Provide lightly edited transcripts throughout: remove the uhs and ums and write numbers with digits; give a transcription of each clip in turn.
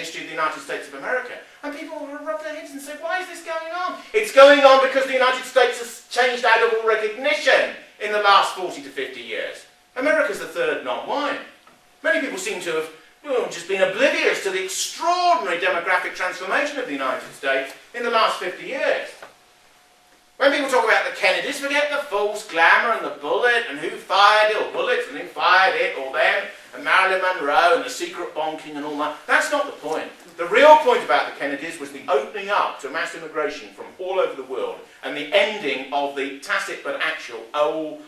history of the United States of America. And people will rub their heads and say, why is this going on? It's going on because the United States has changed out of all recognition in the last 40 to 50 years. America's the third non-white. Many people seem to have just been oblivious to the extraordinary demographic transformation of the United States in the last 50 years. When people talk about the Kennedys, forget the false glamour and the bullet and who fired it, or bullets and who fired it, or them, and Marilyn Monroe and the secret bonking and all that. That's not the point. The real point about the Kennedys was the opening up to mass immigration from all over the world and the ending of the tacit but actual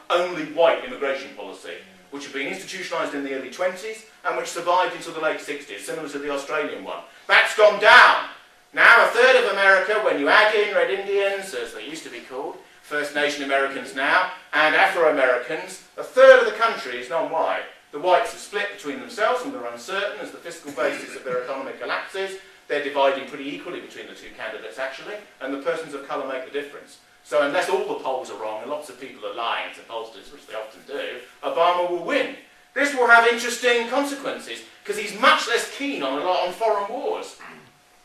only white immigration policy, which had been institutionalised in the early 20s and which survived until the late 60s, similar to the Australian one. That's gone down. Now a third of America, when you add in Red Indians, as they used to be called, First Nation Americans now, and Afro-Americans, a third of the country is non-white. The whites are split between themselves and they're uncertain as the fiscal basis of their economy collapses. They're dividing pretty equally between the two candidates actually, and the persons of colour make the difference. So unless all the polls are wrong and lots of people are lying to pollsters, which they often do, Obama will win. This will have interesting consequences because he's much less keen on foreign wars.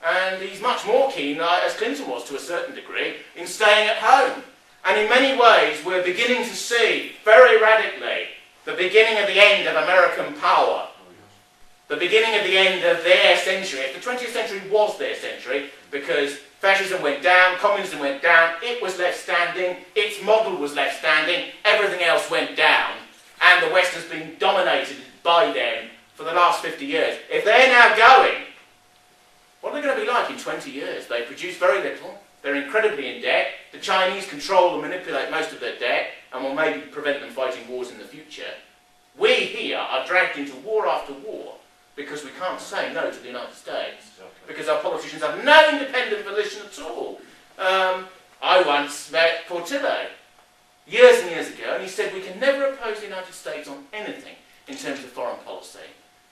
And he's much more keen, as Clinton was to a certain degree, in staying at home. And in many ways, we're beginning to see, very radically, the beginning of the end of American power. The beginning of the end of their century. If the 20th century was their century, because fascism went down, communism went down, it was left standing, its model was left standing, everything else went down, and the West has been dominated by them for the last 50 years. If they're now going, what are they going to be like in 20 years? They produce very little, they're incredibly in debt, the Chinese control and manipulate most of their debt, and will maybe prevent them fighting wars in the future. We here are dragged into war after war because we can't say no to the United States, because our politicians have no independent volition at all. I once met Portillo years and years ago, and he said we can never oppose the United States on anything in terms of foreign policy,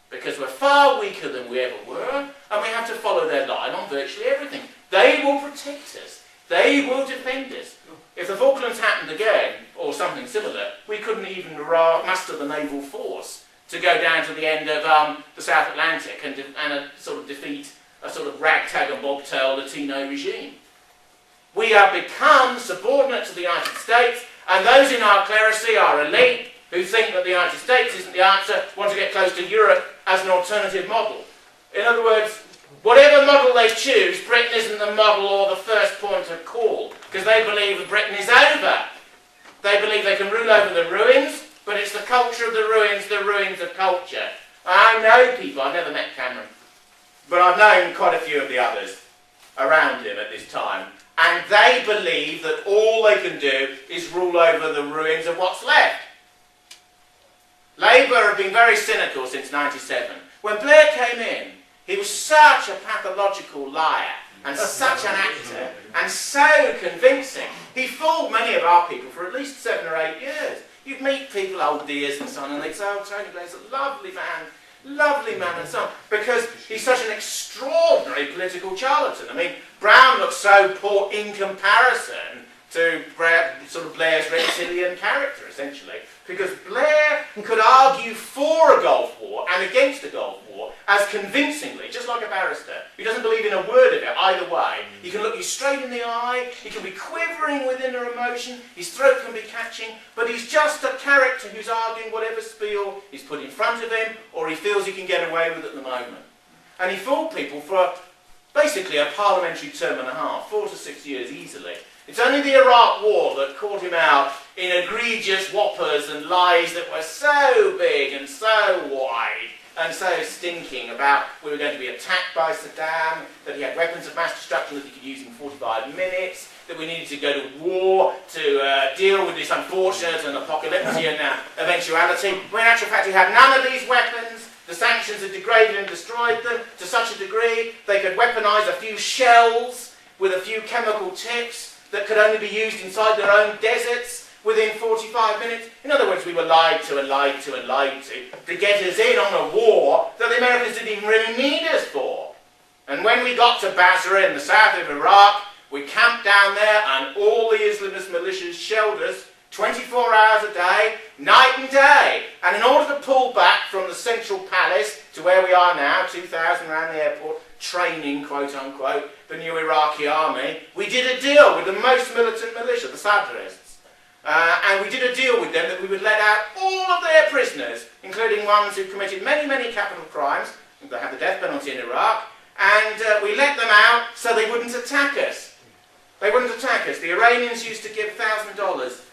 because we're far weaker than we ever were, and we have to follow their line on virtually everything. They will protect us. They will defend us. If the Falklands happened again, or something similar, we couldn't even muster the naval force to go down to the end of the South Atlantic and sort of defeat a sort of ragtag and bobtail Latino regime. We have become subordinate to the United States, and those in our clerisy, our elite, who think that the United States isn't the answer, want to get close to Europe as an alternative model. In other words, whatever model they choose, Britain isn't the model or the first point of call, because they believe that Britain is over. They believe they can rule over the ruins, but it's the culture of the ruins of culture. I know people, I've never met Cameron, but I've known quite a few of the others around him at this time, and they believe that all they can do is rule over the ruins of what's left. Labour have been very cynical since '97. When Blair came in, he was such a pathological liar and such an actor and so convincing. He fooled many of our people for at least 7 or 8 years. You'd meet people, old dears and so on, and they'd say, oh, Tony Blair's a lovely man and so on, because he's such an extraordinary political charlatan. I mean, Brown looks so poor in comparison to sort of Blair's reptilian character, essentially, because Blair could argue for a Gulf War and against a Gulf War as convincingly, just like a barrister. He doesn't believe in a word of it either way. He can look you straight in the eye, he can be quivering with inner emotion, his throat can be catching, but he's just a character who's arguing whatever spiel is put in front of him or he feels he can get away with at the moment. And he fooled people for basically a parliamentary term and a half, 4 to 6 years easily. It's only the Iraq War that caught him out in egregious whoppers and lies that were so big and so wide and so stinking about we were going to be attacked by Saddam, that he had weapons of mass destruction that he could use in 45 minutes, that we needed to go to war to deal with this unfortunate and apocalyptic eventuality. When in actual fact he had none of these weapons. The sanctions had degraded and destroyed them to such a degree they could weaponize a few shells with a few chemical tips that could only be used inside their own deserts within 45 minutes. In other words, we were lied to and lied to and lied to get us in on a war that the Americans didn't even really need us for. And when we got to Basra in the south of Iraq, we camped down there and all the Islamist militias shelled us 24 hours a day, night and day. And in order to pull back from the central palace to where we are now, 2,000 around the airport, training, quote unquote, the new Iraqi army, we did a deal with the most militant militia, the Sadrists. And we did a deal with them that we would let out all of their prisoners, including ones who committed many, many capital crimes. They had the death penalty in Iraq. And we let them out so they wouldn't attack us. They wouldn't attack us. The Iranians used to give $1,000,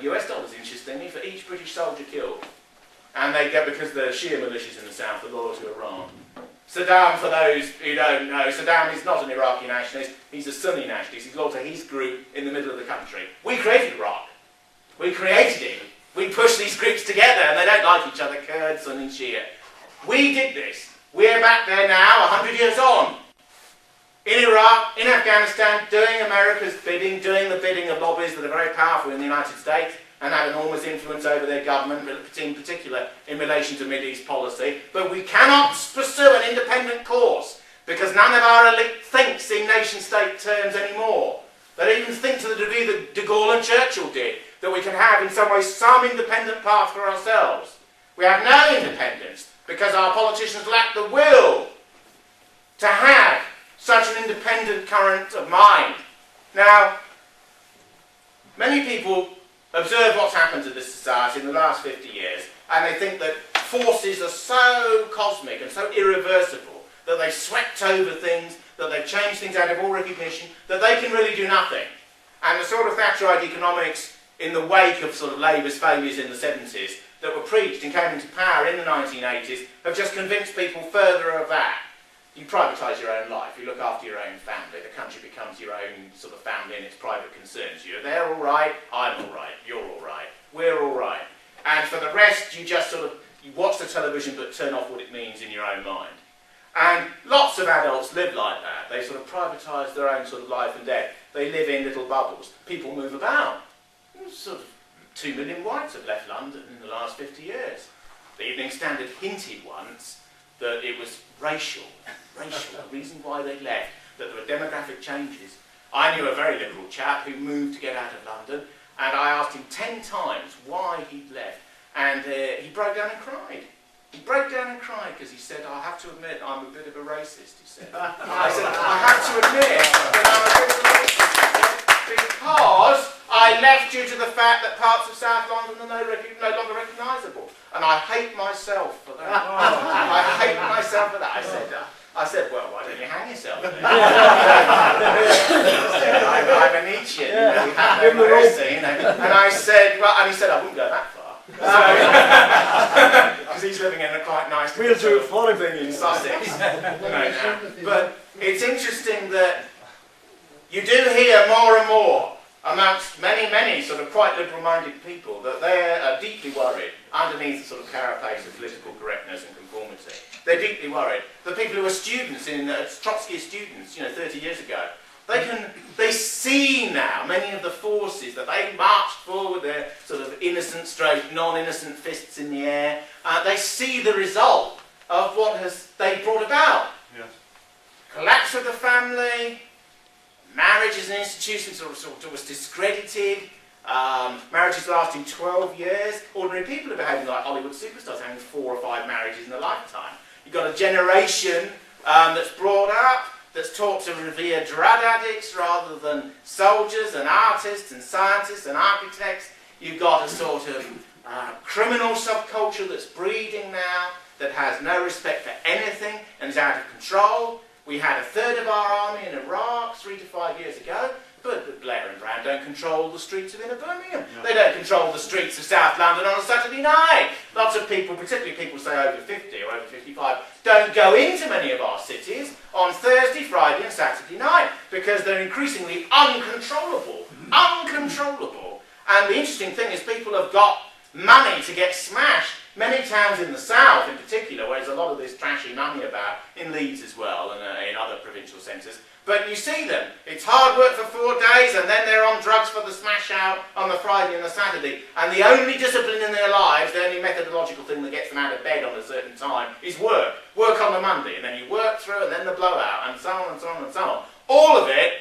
US dollars, interestingly, for each British soldier killed. And they get, because the Shia militias in the south are loyal to Iran. Saddam, for those who don't know, Saddam is not an Iraqi nationalist, he's a Sunni nationalist. He's loyal to his group in the middle of the country. We created Iraq. We created it. We pushed these groups together, and they don't like each other, Kurds, Sunni, Shia. We did this. We're back there now, 100 years on. In Iraq, in Afghanistan, doing America's bidding, doing the bidding of lobbies that are very powerful in the United States and have enormous influence over their government, in particular in relation to Mideast policy. But we cannot pursue an independent course because none of our elite thinks in nation-state terms anymore. They don't even think to the degree that de Gaulle and Churchill did, that we can have in some way some independent path for ourselves. We have no independence because our politicians lack the will to have such an independent current of mind. Now, many people observe what's happened to this society in the last 50 years, and they think that forces are so cosmic and so irreversible that they've swept over things, that they've changed things out of all recognition, that they can really do nothing. And the sort of Thatcherite economics in the wake of sort of Labour's failures in the 70s that were preached and came into power in the 1980s have just convinced people further of that. You privatise your own life, you look after your own family, the country becomes your own sort of family and its private concerns. They're all right, I'm all right, you're all right, we're all right. And for the rest, you just sort of, you watch the television but turn off what it means in your own mind. And lots of adults live like that. They sort of privatise their own sort of life and death. They live in little bubbles. People move about. Sort of 2 million whites have left London in the last 50 years. The Evening Standard hinted once that it was racial, the reason why they left, that there were demographic changes. I knew a very liberal chap who moved to get out of London, and I asked him 10 times why he'd left, and he broke down and cried. He broke down and cried because he said, I have to admit I'm a bit of a racist, he said. I said, I have to admit that I'm a bit of a racist, he said, because I left due to the fact that parts of South London are no longer recognisable. And I hate myself for that. I hate myself for that. I said, well, why don't you hang yourself then? I'm a Nietzschean, you have no mercy. And I said, well, and he said, I wouldn't go that far. Because he's living in a quite nice... We'll do it for him in Sussex. But it's interesting that you do hear more and more amongst many sort of quite liberal-minded people that they are deeply worried underneath the sort of carapace of political correctness and conformity. They're deeply worried. The people who are students, Trotsky students, 30 years ago, they see now many of the forces that they marched for with their sort of innocent stroke, non-innocent fists in the air. They see the result of what they brought about. Yes. Collapse of the family, marriage as an institution sort of was discredited. Marriages lasting 12 years. Ordinary people are behaving like Hollywood superstars, having 4 or 5 marriages in a lifetime. You've got a generation that's brought up, that's taught to revere drug addicts rather than soldiers and artists and scientists and architects. You've got a sort of criminal subculture that's breeding now, that has no respect for anything and is out of control. We had 1/3 of our army in Iraq 3 to 5 years ago, but Blair and Brown don't control the streets of inner Birmingham. No. They don't control the streets of South London on a Saturday night. Lots of people, particularly people say over 50 or over 55, don't go into many of our cities on Thursday, Friday and Saturday night because they're increasingly uncontrollable. Uncontrollable. And the interesting thing is people have got money to get smashed. Many towns in the south in particular, where there's a lot of this trashy money about, in Leeds as well and in other provincial centres, but you see them. It's hard work for 4 days and then they're on drugs for the smash out on the Friday and the Saturday, and the only discipline in their lives, the only methodological thing that gets them out of bed on a certain time is work. Work on the Monday, and then you work through and then the blowout and so on and so on and so on. All of it